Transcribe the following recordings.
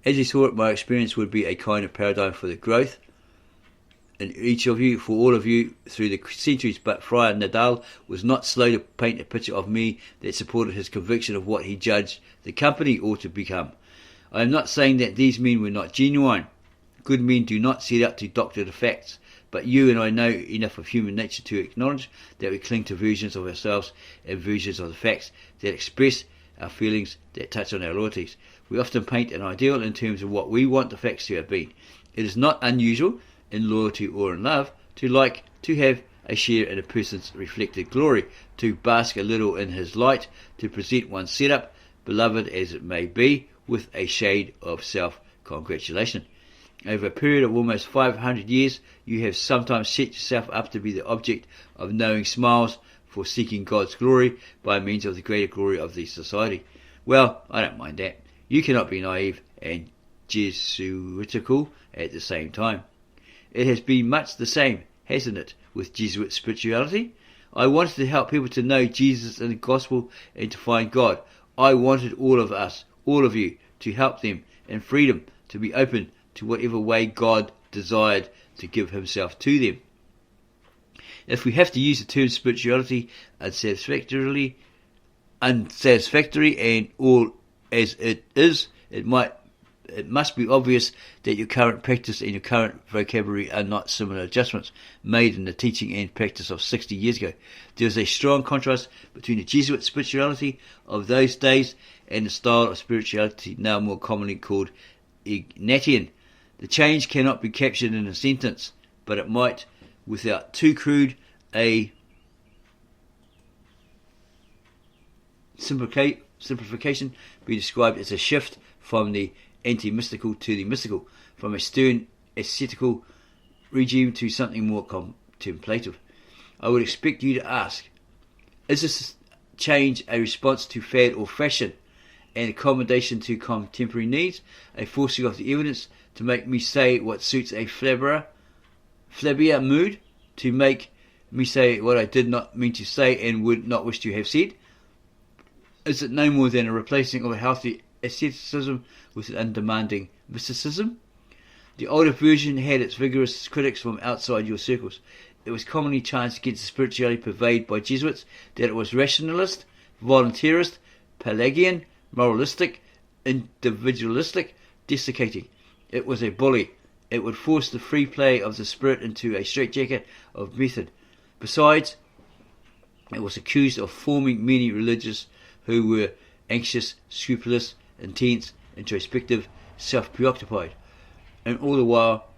As he saw it, my experience would be a kind of paradigm for the growth in each of you, for all of you, through the centuries. But Friar Nadal was not slow to paint a picture of me that supported his conviction of what he judged the company ought to become. I am not saying that these men were not genuine. Good men do not set out to doctor the facts, but you and I know enough of human nature to acknowledge that we cling to versions of ourselves and versions of the facts that express our feelings, that touch on our loyalties. We often paint an ideal in terms of what we want the facts to have been. It is not unusual, in loyalty or in love, to like to have a share in a person's reflected glory, to bask a little in his light, to present one's setup, beloved as it may be, with a shade of self-congratulation. Over a period of almost 500 years, you have sometimes set yourself up to be the object of knowing smiles for seeking God's glory by means of the greater glory of the society. Well, I don't mind that. You cannot be naive and Jesuitical at the same time. It has been much the same, hasn't it, with Jesuit spirituality? I wanted to help people to know Jesus and the gospel and to find God. I wanted all of us, all of you, to help them in freedom, to be open to whatever way God desired to give himself to them. If we have to use the term spirituality unsatisfactory and all as it is, it must be obvious that your current practice and your current vocabulary are not similar adjustments made in the teaching and practice of 60 years ago. There is a strong contrast between the Jesuit spirituality of those days and the style of spirituality now more commonly called Ignatian. The change cannot be captured in a sentence, but it might, without too crude a simplification, be described as a shift from the anti-mystical to the mystical, from a stern ascetical regime to something more contemplative. I would expect you to ask, is this change a response to fad or fashion, an accommodation to contemporary needs, a forcing of the evidence to make me say what suits a flabbier mood, to make me say what I did not mean to say and would not wish to have said? Is it no more than a replacing of a healthy asceticism with an undemanding mysticism? The older version had its vigorous critics from outside your circles. It was commonly charged against the spirituality pervaded by Jesuits that it was rationalist, voluntarist, Pelagian, moralistic, individualistic, desiccating. It was a bully. It would force the free play of the spirit into a straitjacket of method. Besides, it was accused of forming many religious who were anxious, scrupulous, intense, introspective, self-preoccupied. And all the while,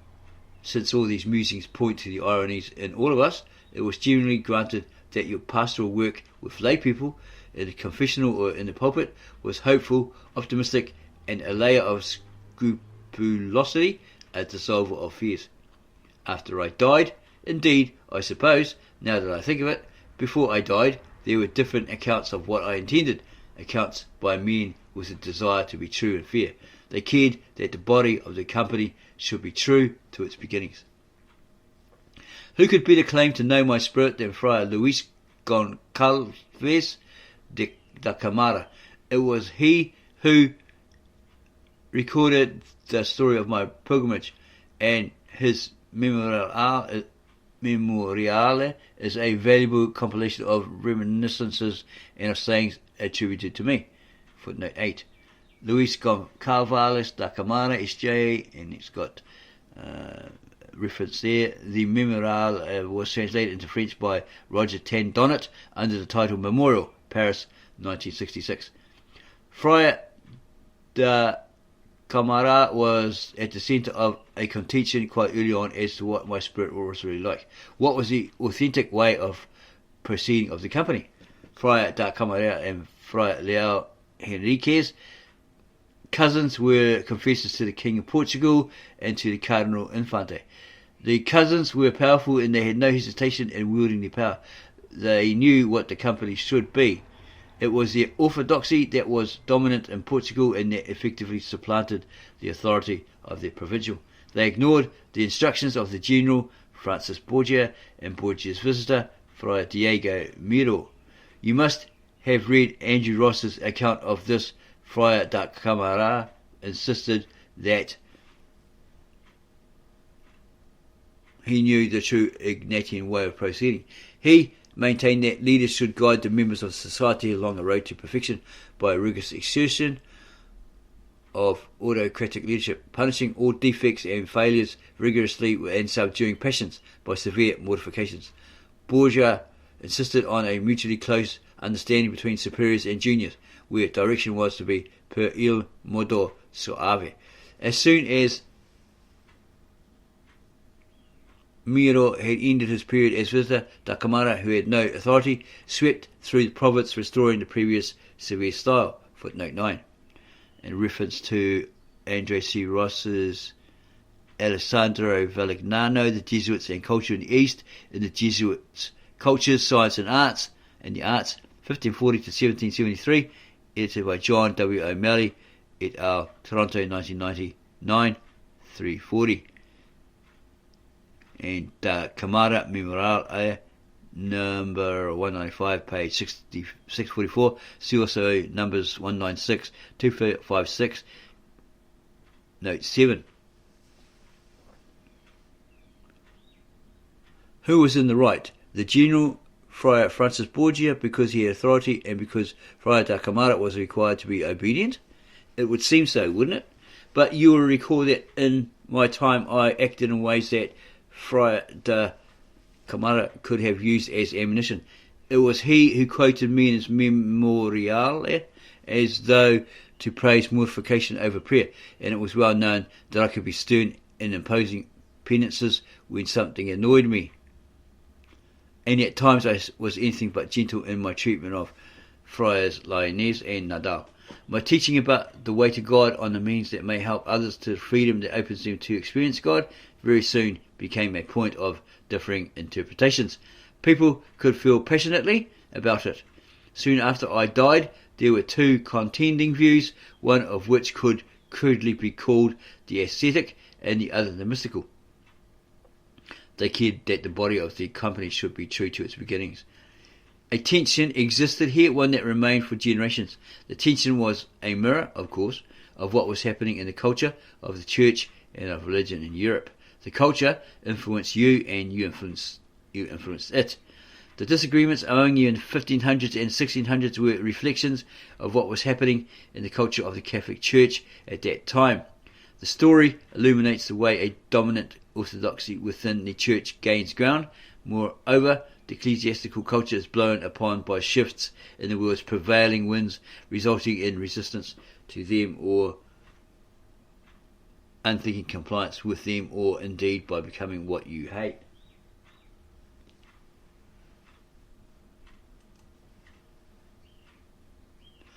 since all these musings point to the ironies in all of us, it was generally granted that your pastoral work with lay people, in the confessional or in the pulpit, was hopeful, optimistic, and a layer of scrupulosity, a dissolver of fears. After I died, indeed, I suppose, now that I think of it, before I died, there were different accounts of what I intended, accounts by men with a desire to be true and fair. They cared that the body of the company should be true to its beginnings. Who could better claim to know my spirit than Friar Luis Goncalves de da Camara? It was he who recorded the story of my pilgrimage, and his Memoriale is a valuable compilation of reminiscences and of sayings attributed to me. Footnote 8. Luis Goncalves da Camara, S.J., and it's got reference there. The Memoriale was translated into French by Roger Tandonnet under the title Memorial, Paris, 1966. Friar da Camara was at the centre of a contention quite early on as to what my spirit was really like. What was the authentic way of proceeding of the company? Friar da Camara and Friar Leão Henriques, cousins, were confessors to the King of Portugal and to the Cardinal Infante. The cousins were powerful and they had no hesitation in wielding their power. They knew what the company should be. It was their orthodoxy that was dominant in Portugal and that effectively supplanted the authority of their provincial. They ignored the instructions of the General, Francis Borgia, and Borgia's visitor, Friar Diego Miro. You must have read Andrew Ross's account of this. Friar da Camara insisted that he knew the true Ignatian way of proceeding. He maintained that leaders should guide the members of society along the road to perfection by a rigorous exertion of autocratic leadership, punishing all defects and failures rigorously and subduing passions by severe mortifications. Borgia insisted on a mutually close understanding between superiors and juniors, where direction was to be per il modo suave. As soon as Miro had ended his period as visitor, da Camara, who had no authority, swept through the province, restoring the previous severe style. Footnote 9. In reference to Andre C. Ross's Alessandro Valignano, The Jesuits and Culture in the East, in the Jesuits' Cultures, Science and Arts, in the Arts, 1540 to 1773, edited by John W. O'Malley, et al., Toronto, 1999, 340. And Camara Memorial, number 195, page 644. See also numbers 196, 256, note 7. Who was in the right? The general, Friar Francis Borgia, because he had authority and because Friar da Camara was required to be obedient? It would seem so, wouldn't it? But you will recall that in my time I acted in ways that Friar da Camara could have used as ammunition. It was he who quoted me in his Memorial as though to praise mortification over prayer, and it was well known that I could be stern in imposing penances when something annoyed me. And at times I was anything but gentle in my treatment of Friars Lyonese and Nadal. My teaching about the way to God on the means that may help others to freedom that opens them to experience God very soon became a point of differing interpretations. People could feel passionately about it. Soon after I died, there were two contending views, one of which could crudely be called the ascetic and the other the mystical. They cared that the body of the company should be true to its beginnings. A tension existed here, one that remained for generations. The tension was a mirror, of course, of what was happening in the culture of the church and of religion in Europe. The culture influenced you, and you influenced it. The disagreements among you in the 1500s and 1600s were reflections of what was happening in the culture of the Catholic Church at that time. The story illuminates the way a dominant orthodoxy within the Church gains ground. Moreover, the ecclesiastical culture is blown upon by shifts in the world's prevailing winds, resulting in resistance to them or unthinking compliance with them, or indeed by becoming what you hate.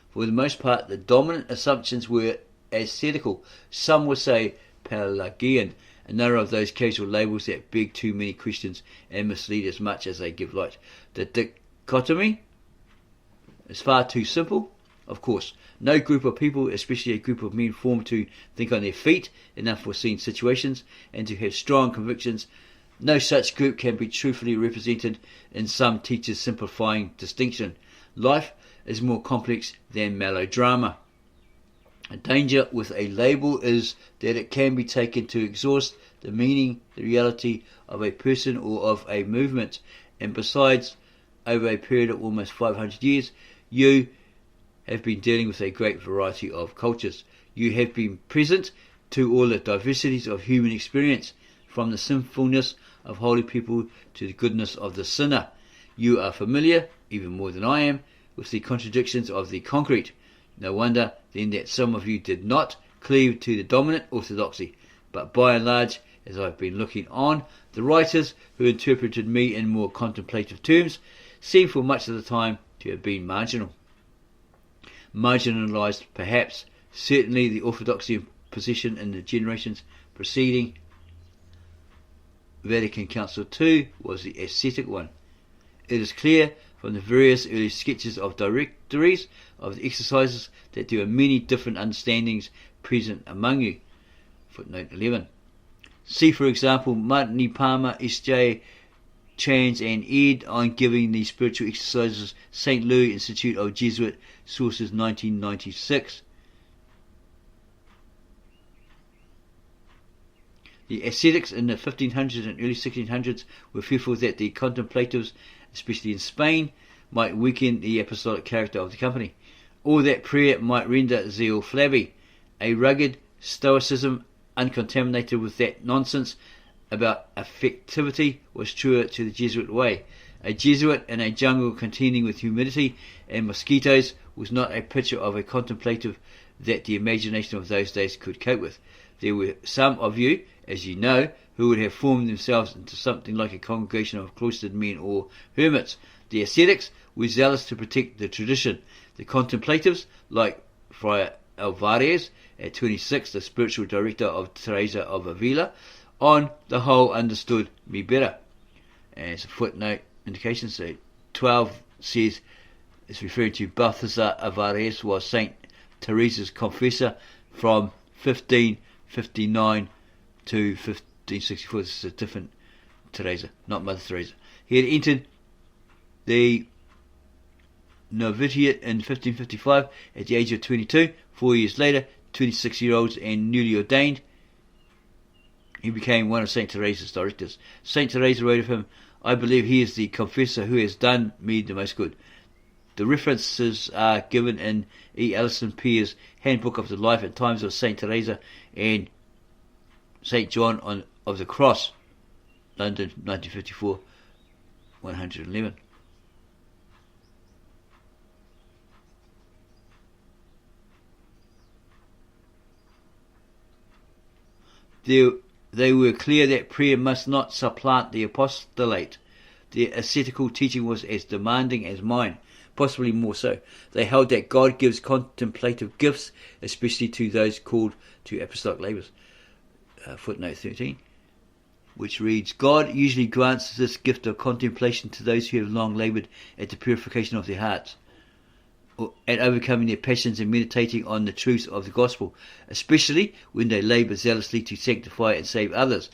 For the most part, the dominant assumptions were ascetical. Some would say Pelagian, another of those casual labels that beg too many questions and mislead as much as they give light. The dichotomy is far too simple. Of course, no group of people, especially a group of men formed to think on their feet in unforeseen situations and to have strong convictions, no such group can be truthfully represented in some teacher's simplifying distinction. Life is more complex than melodrama. A danger with a label is that it can be taken to exhaust the meaning, the reality of a person or of a movement. And besides, over a period of almost 500 years, you have been dealing with a great variety of cultures. You have been present to all the diversities of human experience, from the sinfulness of holy people to the goodness of the sinner. You are familiar, even more than I am, with the contradictions of the concrete. No wonder then that some of you did not cleave to the dominant orthodoxy. But by and large, as I've been looking on, the writers who interpreted me in more contemplative terms seem for much of the time to have been marginal. Marginalized, perhaps. Certainly the orthodoxy position in the generations preceding Vatican Council II was the ascetic one. It is clear from the various early sketches of directories of the exercises that there are many different understandings present among you. Footnote 11. See, for example, Martini Palmer, S.J. Chans and ed. on giving the spiritual exercises, St. Louis Institute of Jesuit Sources, 1996. The ascetics in the 1500s and early 1600s were fearful that the contemplatives, especially in Spain, might weaken the apostolic character of the company, or that prayer might render zeal flabby. A rugged stoicism uncontaminated with that nonsense about affectivity was truer to the Jesuit way. A Jesuit in a jungle contending with humidity and mosquitoes was not a picture of a contemplative that the imagination of those days could cope with. There were some of you, as you know, who would have formed themselves into something like a congregation of cloistered men or hermits. The ascetics were zealous to protect the tradition. The contemplatives, like Friar Alvarez, at 26, the spiritual director of Teresa of Avila, on the whole understood me better. As a footnote indication, so 12 says, it's referring to Balthazar Alvarez, was Saint Teresa's confessor from 1559 to 1564. This is a different Teresa, not Mother Teresa. He had entered the novitiate in 1555 at the age of 22. 4 years later, 26-year-olds and newly ordained, he became one of Saint Teresa's directors. Saint Teresa wrote of him, I believe he is the confessor who has done me the most good. The references are given in E. Alison Pierre's Handbook of the Life and Times of Saint Teresa and Saint John of the Cross, London, 1954, 111. They were clear that prayer must not supplant the apostolate. Their ascetical teaching was as demanding as mine, possibly more so. They held that God gives contemplative gifts, especially to those called to apostolic labours. Footnote 13, which reads, God usually grants this gift of contemplation to those who have long laboured at the purification of their hearts, at overcoming their passions and meditating on the truths of the gospel, especially when they labour zealously to sanctify and save others.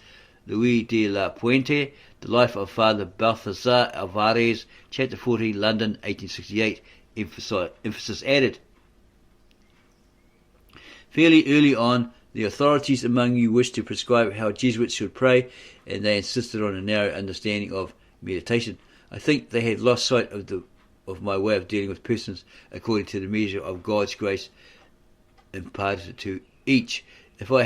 Luis de la Puente, The Life of Father Balthazar Alvarez, Chapter 14, London, 1868, emphasis added. Fairly early on, the authorities among you wished to prescribe how Jesuits should pray, and they insisted on a narrow understanding of meditation. I think they had lost sight of my way of dealing with persons according to the measure of God's grace imparted to each. If I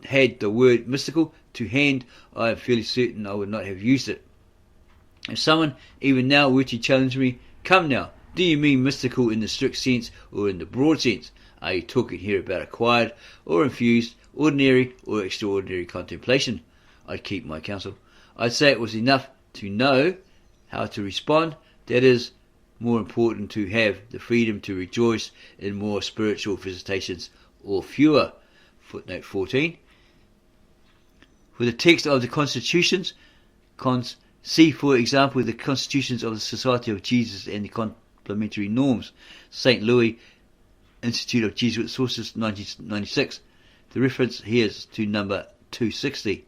had the word mystical to hand, I am fairly certain I would not have used it. If someone even now were to challenge me, come now, do you mean mystical in the strict sense or in the broad sense? Are you talking here about acquired or infused, ordinary or extraordinary contemplation? I'd keep my counsel. I'd say it was enough to know how to respond. That is more important to have the freedom to rejoice in more spiritual visitations or fewer. Footnote 14. For the text of the constitutions, see for example the constitutions of the Society of Jesus and the complementary norms. St. Louis Institute of Jesuit Sources, 1996. The reference here is to number 260.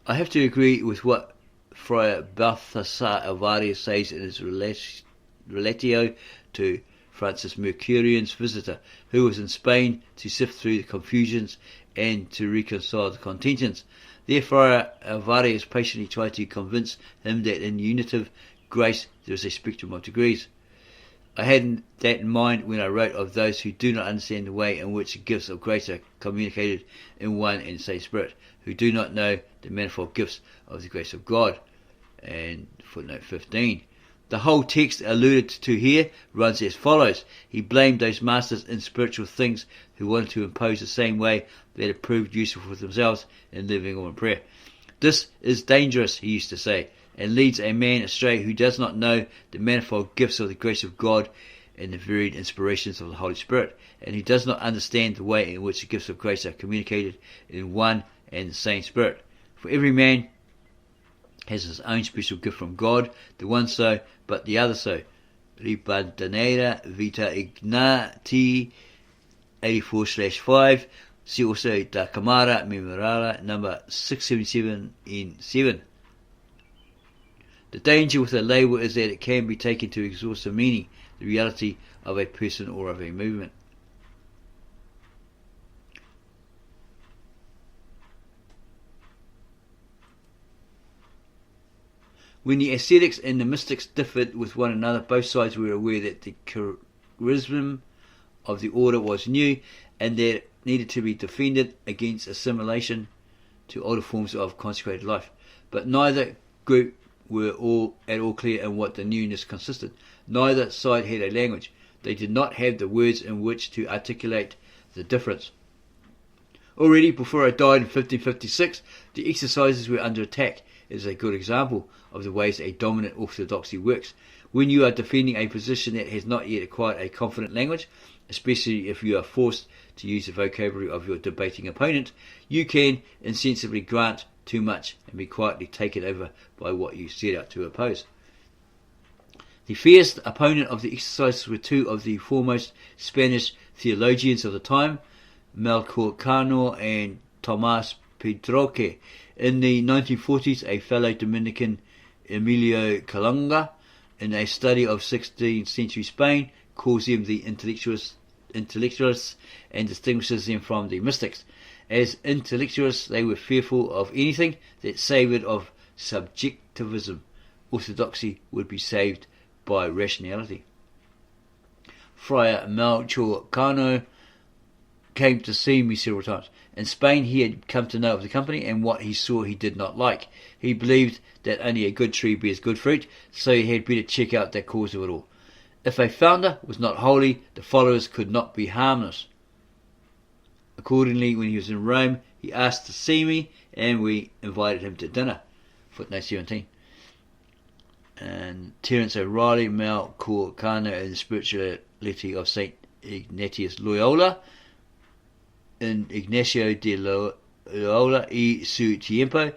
I have to agree with what Friar Balthasar Alvarez says in his relatio to Francis Mercurian's visitor, who was in Spain to sift through the confusions and to reconcile the contentions. There Friar Alvarez patiently tried to convince him that in unitive grace there is a spectrum of degrees. I had that in mind when I wrote of those who do not understand the way in which the gifts of grace are communicated in one and the same Spirit, who do not know the manifold gifts of the grace of God. And footnote 15. The whole text alluded to here runs as follows. He blamed those masters in spiritual things who wanted to impose the same way that had proved useful for themselves in living or in prayer. This is dangerous, he used to say, and leads a man astray who does not know the manifold gifts of the grace of God and the varied inspirations of the Holy Spirit, and who does not understand the way in which the gifts of grace are communicated in one and the same Spirit. For every man has his own special gift from God, the one so, but the other so. Ribadanera Vita Ignati 84/5. See also Da Camara Memorala number 677 in 7. The danger with a label is that it can be taken to exhaust the meaning, the reality of a person or of a movement. When the ascetics and the mystics differed with one another, both sides were aware that the charism of the order was new and that it needed to be defended against assimilation to older forms of consecrated life. But neither group were at all clear in what the newness consisted. Neither side had a language. They did not have the words in which to articulate the difference. Already before I died in 1556, the exercises were under attack. It is a good example of the ways a dominant orthodoxy works. When you are defending a position that has not yet acquired a confident language, especially if you are forced to use the vocabulary of your debating opponent, you can insensibly grant too much and be quietly taken over by what you set out to oppose. The fierce opponent of the exercises were two of the foremost Spanish theologians of the time, Melchor Cano and Tomás Pedroche. In the 1940s, a fellow Dominican, Emilio Colunga, in a study of 16th century Spain, calls them the intellectualists and distinguishes them from the mystics. As intellectualists, they were fearful of anything that savoured of subjectivism. Orthodoxy would be saved by rationality. Friar Melchor Cano came to see me several times. In Spain, he had come to know of the company, and what he saw he did not like. He believed that only a good tree bears good fruit, so he had better check out the cause of it all. If a founder was not holy, the followers could not be harmless. Accordingly, when he was in Rome, he asked to see me, and we invited him to dinner. Footnote 17. And Terence O'Reilly, Melchor Cano, and the Spirituality of St. Ignatius Loyola, in Ignacio de Loyola y su tiempo,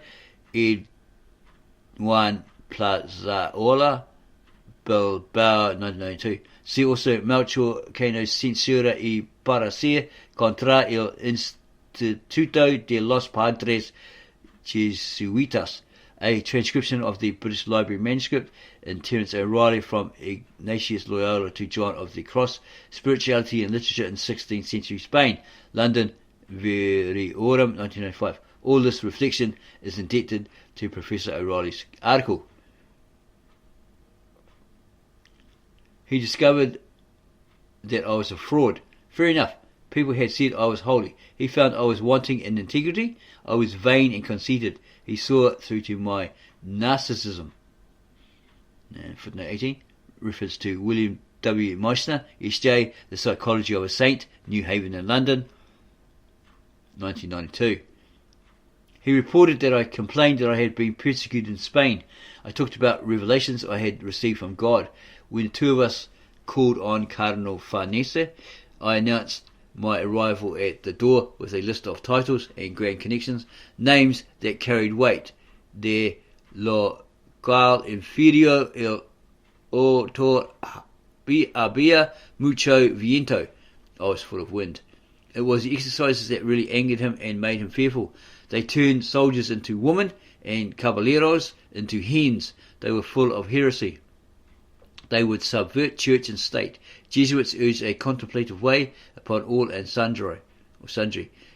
ed Juan Plazaola, Bilbao, 1992. See also Melchor Cano's Censura y Parecer contra el Instituto de los Padres Jesuitas, a transcription of the British Library manuscript in Terence O'Reilly from Ignatius Loyola to John of the Cross, Spirituality and Literature in 16th Century Spain, London, Veriorum, 1995. All this reflection is indebted to Professor O'Reilly's article. He discovered that I was a fraud. Fair enough. People had said I was holy. He found I was wanting in integrity. I was vain and conceited. He saw it through to my narcissism. Footnote 18. Refers to William W. Meissner, S.J., The Psychology of a Saint, New Haven in London, 1992. He reported that I complained that I had been persecuted in Spain. I talked about revelations I had received from God. When the two of us called on Cardinal Farnese, I announced my arrival at the door with a list of titles and grand connections, names that carried weight. De lo cual inferior el autor había mucho viento. I was full of wind. It was the exercises that really angered him and made him fearful. They turned soldiers into women and caballeros into hens. They were full of heresy. They would subvert church and state. Jesuits urged a contemplative way upon all and sundry.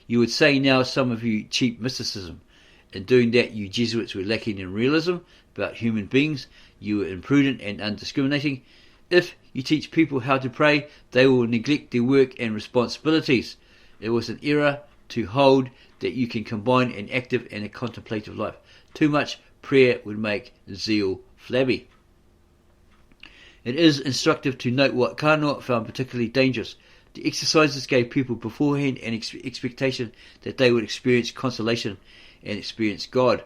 You would say now, some of you, cheap mysticism. In doing that, you Jesuits were lacking in realism about human beings. You were imprudent and undiscriminating. If you teach people how to pray, they will neglect their work and responsibilities. It was an error to hold that you can combine an active and a contemplative life. Too much prayer would make zeal flabby. It is instructive to note what Cano found particularly dangerous. The exercises gave people beforehand an expectation that they would experience consolation and experience God.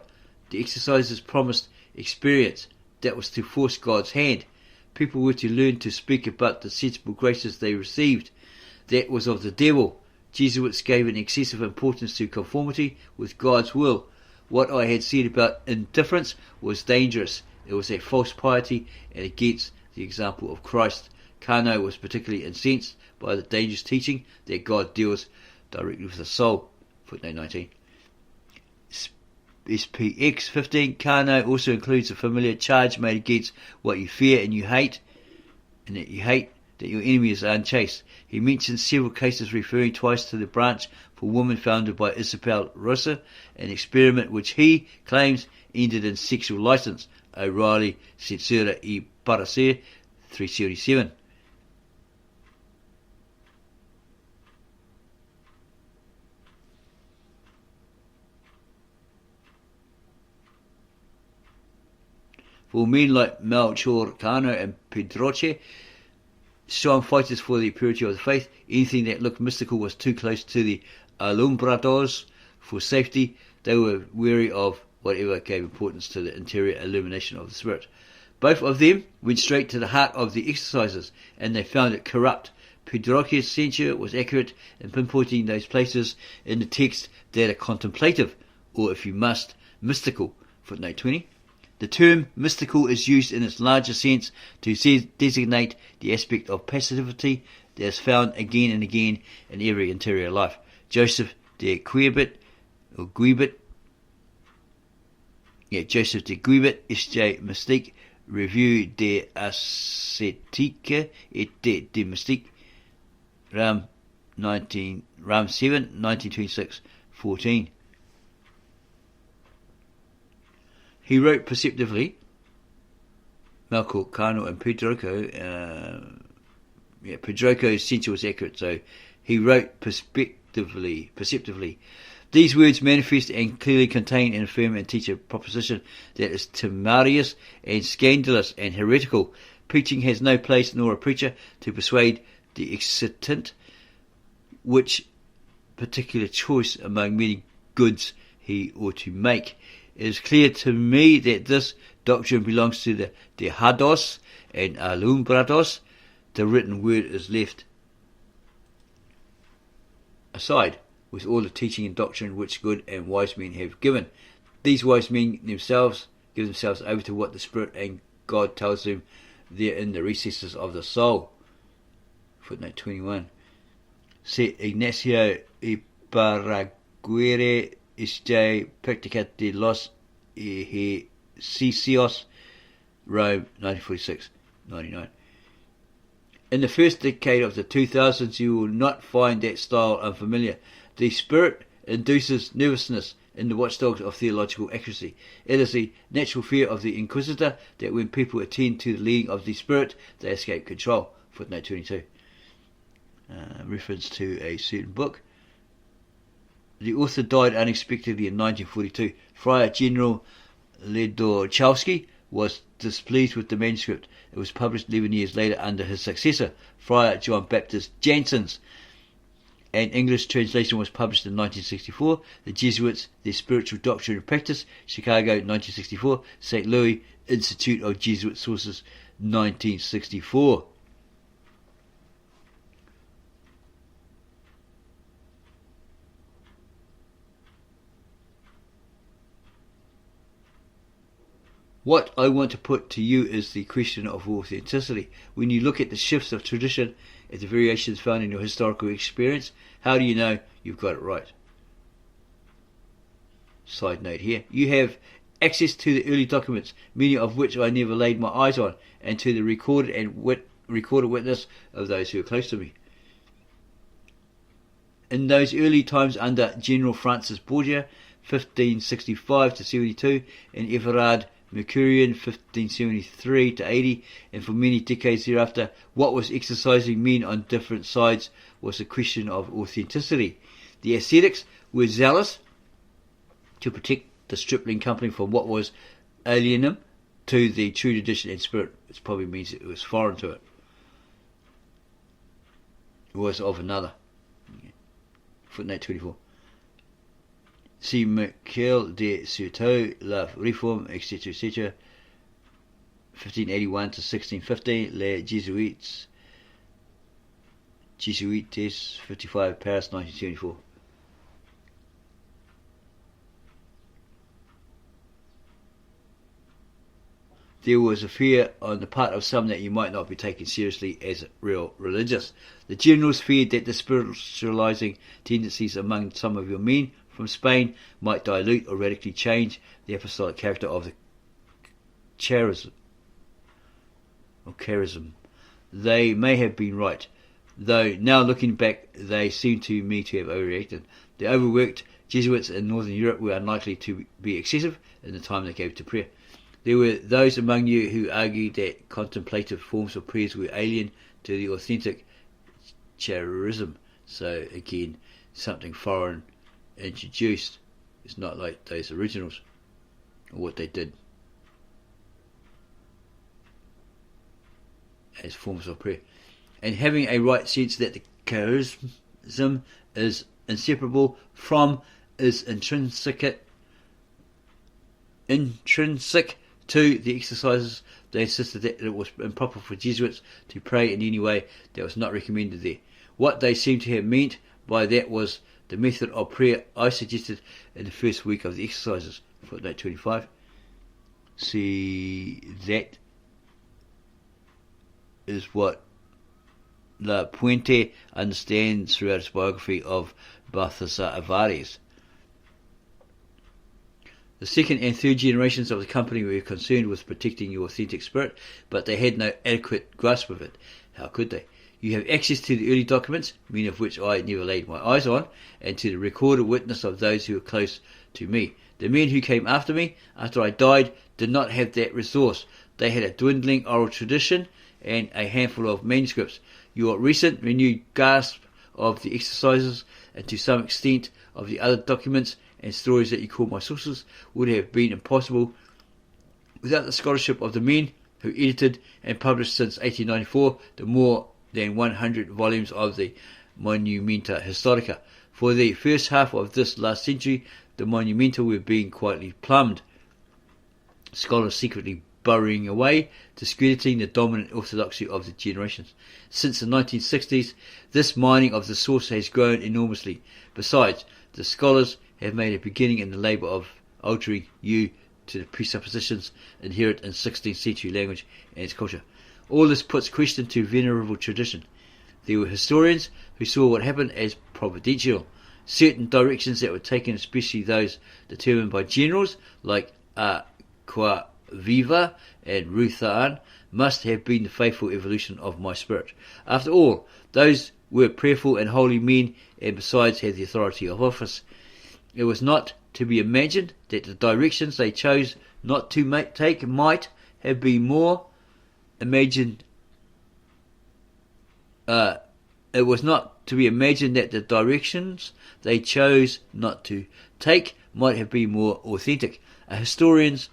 The exercises promised experience that was to force God's hand. People were to learn to speak about the sensible graces they received. That was of the devil. Jesuits gave an excessive importance to conformity with God's will. What I had said about indifference was dangerous. It was a false piety and against the example of Christ. Cano was particularly incensed by the dangerous teaching that God deals directly with the soul. Footnote 19. SPX 15. Cano also includes a familiar charge made against what you fear and you hate, and that you hate that your enemy is unchaste. He mentions several cases referring twice to the branch for women founded by Isabel Rosa, an experiment which he claims ended in sexual license. O'Reilly, Censura y Parecer, 377. For men like Melchor Cano and Pedroche, strong fighters for the purity of the faith, anything that looked mystical was too close to the alumbrados for safety. They were wary of whatever gave importance to the interior illumination of the spirit. Both of them went straight to the heart of the exercises, and they found it corrupt. Pedroche's censure was accurate in pinpointing those places in the text that are contemplative, or if you must, mystical. Footnote 20. The term mystical is used in its larger sense to designate the aspect of passivity that is found again and again in every interior life. Joseph de Guibert, S.J. Mystique, Revue de Ascétique et de Mystique, Ram 7, 1926, 14. He wrote perceptively. Melchor Cano and Pedroche's censure was accurate, so he wrote perceptively. These words manifest and clearly contain and affirm and teach a proposition that is temerarious and scandalous and heretical. Preaching has no place nor a preacher to persuade the excitant which particular choice among many goods he ought to make. It is clear to me that this doctrine belongs to the dejados and alumbrados. The written word is left aside with all the teaching and doctrine which good and wise men have given. These wise men themselves give themselves over to what the Spirit and God tells them there in the recesses of the soul. Footnote 21. Se Ignacio y Paraguere S.J. Practica de los Ejercicios, Rome, 1946-99. In the first decade of the 2000s, you will not find that style unfamiliar. The Spirit induces nervousness in the watchdogs of theological accuracy. It is the natural fear of the Inquisitor that when people attend to the leading of the Spirit, they escape control. Footnote 22. Reference to a certain book. The author died unexpectedly in 1942. Friar General Ledorchowski was displeased with the manuscript. It was published 11 years later under his successor, Friar John Baptist Jansen's. An English translation was published in 1964. The Jesuits, Their Spiritual Doctrine and Practice, Chicago, 1964. St. Louis Institute of Jesuit Sources, 1964. What I want to put to you is the question of authenticity. When you look at the shifts of tradition, at the variations found in your historical experience, how do you know you've got it right? Side note here. You have access to the early documents, many of which I never laid my eyes on, and to the recorded witness of those who are close to me. In those early times under General Francis Borgia, 1565 to 72, and Everard Mercurian, 1573 to 80, and for many decades thereafter, what was exercising men on different sides was a question of authenticity. The ascetics were zealous to protect the stripling company from what was alienum to the true tradition and spirit, which probably means it was foreign to it. It was of another. Footnote 24. Si Michel de Certeau, La Réforme, etc., etc., 1581 to 1615, Les Jesuits, 55, Paris, 1974. There was a fear on the part of some that you might not be taken seriously as real religious. The generals feared that the spiritualizing tendencies among some of your men from Spain might dilute or radically change the apostolic character of the charism. They may have been right, though now looking back they seem to me to have overreacted. The overworked Jesuits in Northern Europe were unlikely to be excessive in the time they gave to prayer. There were those among you who argued that contemplative forms of prayers were alien to the authentic charism. So again, something foreign introduced. It's not like those originals or what they did as forms of prayer. And having a right sense that the charism is inseparable from, is intrinsic to the exercises, they insisted that it was improper for Jesuits to pray in any way that was not recommended there. What they seemed to have meant by that was the method of prayer I suggested in the first week of the exercises. Footnote 25. See, that is what La Puente understands throughout his biography of Balthasar Alvarez. The second and third generations of the company were concerned with protecting your authentic spirit, but they had no adequate grasp of it. How could they? You have access to the early documents, many of which I never laid my eyes on, and to the recorded witness of those who were close to me. The men who came after me, after I died, did not have that resource. They had a dwindling oral tradition and a handful of manuscripts. Your recent renewed grasp of the exercises, and to some extent of the other documents and stories that you call my sources, would have been impossible without the scholarship of the men who edited and published since 1894 the more than 100 volumes of the Monumenta Historica. For the first half of this last century, the Monumenta were being quietly plumbed, scholars secretly burrowing away, discrediting the dominant orthodoxy of the generations. Since the 1960s, this mining of the source has grown enormously. Besides, the scholars have made a beginning in the labour of altering you to the presuppositions inherent in 16th century language and its culture. All this puts question to venerable tradition. There were historians who saw what happened as providential. Certain directions that were taken, especially those determined by generals like Aqua Viva and Ruthan, must have been the faithful evolution of my spirit. After all, those were prayerful and holy men, and besides had the authority of office. It was not to be imagined that the directions they chose not to take might have been more imagined. It was not to be imagined that the directions they chose not to take might have been more authentic. A historian's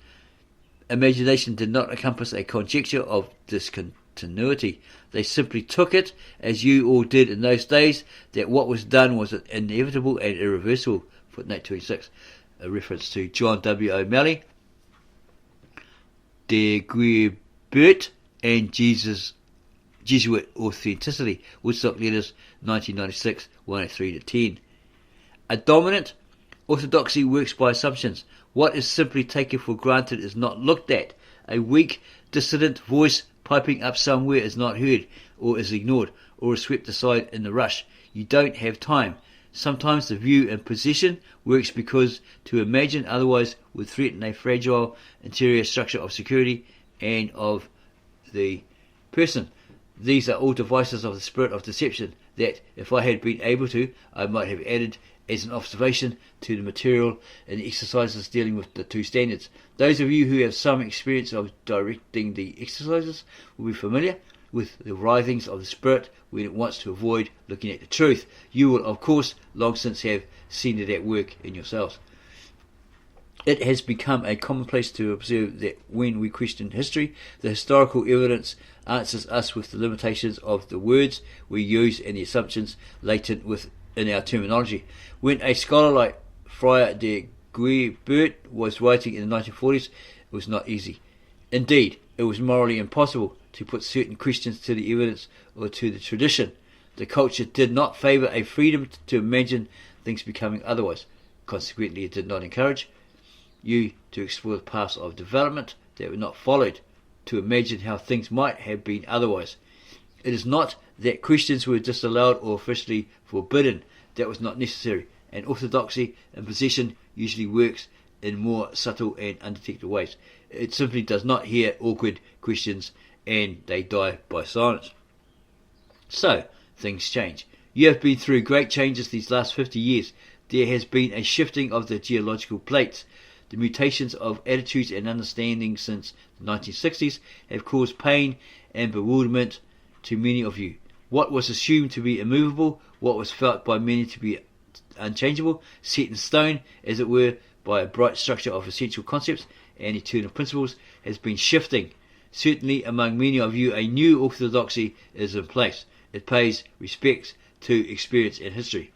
imagination did not encompass a conjecture of discontinuity. They simply took it, as you all did in those days, that what was done was inevitable and irreversible. Footnote 26, a reference to John W. O'Malley, De Guibert, and Jesuit Authenticity, Woodstock Letters, 1996, 103-10. A dominant orthodoxy works by assumptions. What is simply taken for granted is not looked at. A weak, dissident voice piping up somewhere is not heard, or is ignored, or is swept aside in the rush. You don't have time. Sometimes the view and position works because to imagine otherwise would threaten a fragile interior structure of security and of the person. These are all devices of the spirit of deception that, if I had been able to, I might have added as an observation to the material and the exercises dealing with the two standards. Those of you who have some experience of directing the exercises will be familiar with the writhings of the spirit when it wants to avoid looking at the truth. You will, of course, long since have seen it at work in yourselves. It has become a commonplace to observe that when we question history, the historical evidence answers us with the limitations of the words we use and the assumptions latent within our terminology. When a scholar like Friar de Guibert was writing in the 1940s, it was not easy. Indeed, it was morally impossible to put certain questions to the evidence or to the tradition. The culture did not favour a freedom to imagine things becoming otherwise. Consequently, it did not encourage you to explore the paths of development that were not followed, to imagine how things might have been otherwise. It is not that questions were disallowed or officially forbidden. That was not necessary, and orthodoxy in possession usually works in more subtle and undetected ways. It simply does not hear awkward questions, and they die by silence. So, things change. You have been through great changes these last 50 years. There has been a shifting of the geological plates. The mutations of attitudes and understanding since the 1960s have caused pain and bewilderment to many of you. What was assumed to be immovable, what was felt by many to be unchangeable, set in stone, as it were, by a bright structure of essential concepts and eternal principles, has been shifting. Certainly among many of you a new orthodoxy is in place. It pays respect to experience and history.